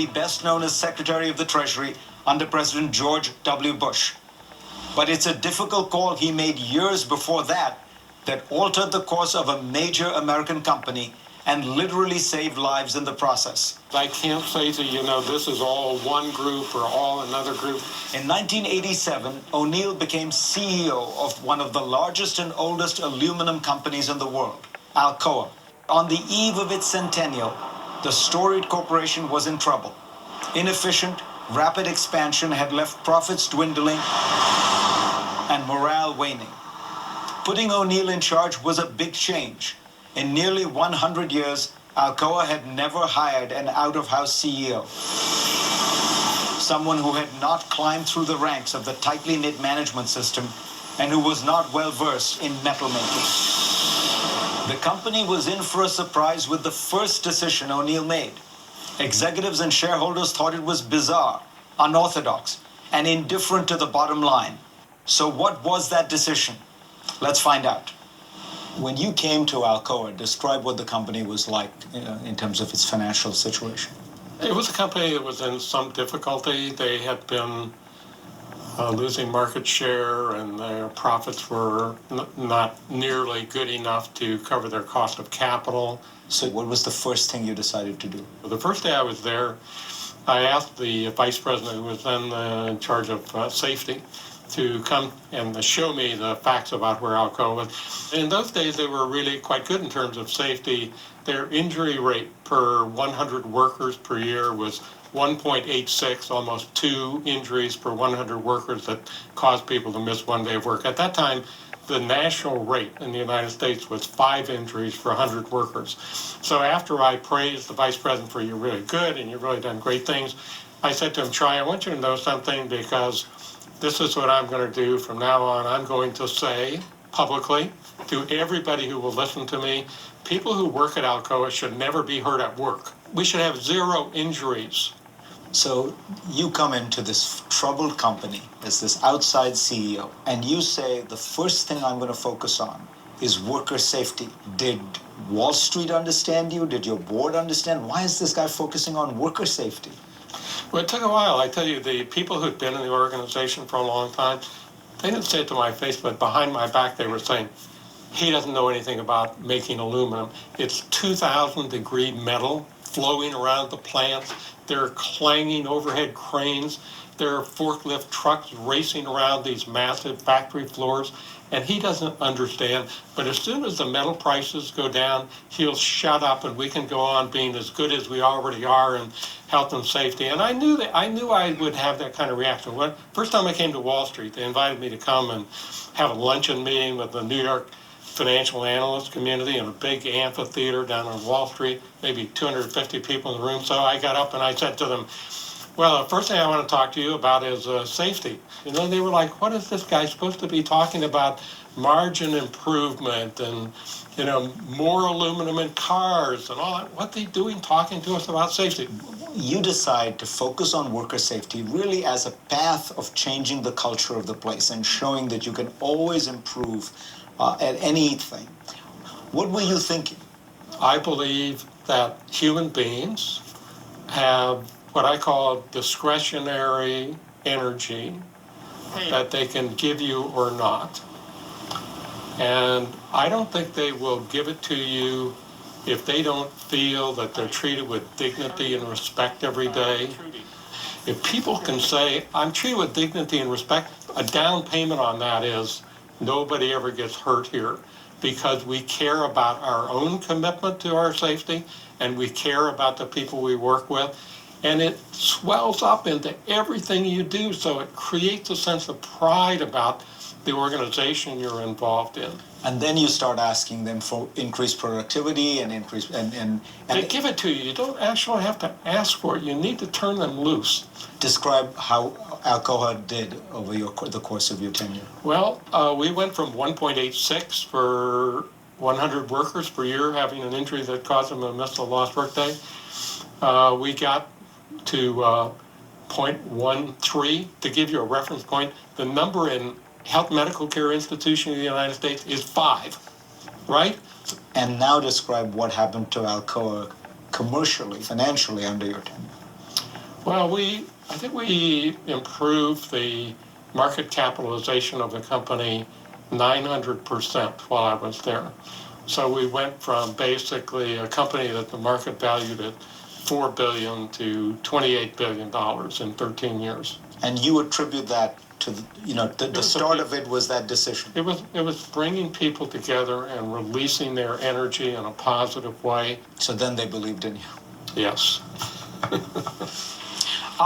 be best known as Secretary of the Treasury under President George W. Bush. But it's a difficult call he made years before that altered the course of a major American company and literally saved lives in the process. I can't say to you, this is all one group or all another group. In 1987, O'Neill became CEO of one of the largest and oldest aluminum companies in the world, Alcoa. On the eve of its centennial, the storied corporation was in trouble. Inefficient, rapid expansion had left profits dwindling and morale waning. Putting O'Neill in charge was a big change. In nearly 100 years, Alcoa had never hired an out-of-house CEO. Someone who had not climbed through the ranks of the tightly knit management system and who was not well-versed in metal making. The company was in for a surprise with the first decision O'Neill made. Executives and shareholders thought it was bizarre, unorthodox, and indifferent to the bottom line. So what was that decision? Let's find out. When you came to Alcoa, describe what the company was like in terms of its financial situation. It was a company that was in some difficulty. They had been losing market share, and their profits were not nearly good enough to cover their cost of capital. So what was the first thing you decided to do? The first day I was there, I asked the vice president, who was then in charge of safety, to come and show me the facts about where Alcoa was. In those days, they were really quite good in terms of safety. Their injury rate per 100 workers per year was 1.86, almost 2 injuries per 100 workers that caused people to miss one day of work. At that time, the national rate in the United States was 5 injuries per 100 workers. So after I praised the vice president for, "You're really good and you've really done great things," I said to him, "Troy, I want you to know something, because this is what I'm going to do from now on. I'm going to say publicly to everybody who will listen to me, people who work at Alcoa should never be hurt at work. We should have 0 injuries." So you come into this troubled company as this outside CEO, and you say, the first thing I'm going to focus on is worker safety. Did Wall Street understand you? Did your board understand? Why is this guy focusing on worker safety? Well, it took a while. I tell you, the people who'd been in the organization for a long time, they didn't say it to my face, but behind my back they were saying, "He doesn't know anything about making aluminum. It's 2,000-degree metal flowing around the plants. There are clanging overhead cranes. There are forklift trucks racing around these massive factory floors, and he doesn't understand. But as soon as the metal prices go down, he'll shut up and we can go on being as good as we already are in health and safety." And I knew I would have that kind of reaction. First time I came to Wall Street, they invited me to come and have a luncheon meeting with the New York financial analyst community in a big amphitheater down on Wall Street, maybe 250 people in the room. So I got up and I said to them, "Well, the first thing I want to talk to you about is safety." They were like, "What is this guy supposed to be talking about? Margin improvement and, more aluminum in cars and all that. What are they doing talking to us about safety?" You decide to focus on worker safety really as a path of changing the culture of the place and showing that you can always improve at anything. What were you thinking? I believe that human beings have what I call discretionary energy that they can give you or not. And I don't think they will give it to you if they don't feel that they're treated with dignity and respect every day. If people can say, "I'm treated with dignity and respect," a down payment on that is nobody ever gets hurt here, because we care about our own commitment to our safety and we care about the people we work with. And it swells up into everything you do, so it creates a sense of pride about the organization you're involved in. And then you start asking them for increased productivity and increased and they give it to you. You don't actually have to ask for it. You need to turn them loose. Describe how Alcoa did over the course of your tenure. Well, we went from 1.86 for 100 workers per year having an injury that caused them to miss a lost workday. We got to 0.13. To give you a reference point, the number in health medical care institution in the United States is 5, right? And now describe what happened to Alcoa commercially, financially under your tenure. Well, I think we improved the market capitalization of the company 900% while I was there. So we went from basically a company that the market valued at $4 billion to $28 billion in 13 years. And you attribute that to, the start of it was that decision. It was bringing people together and releasing their energy in a positive way. So then they believed in you. Yes.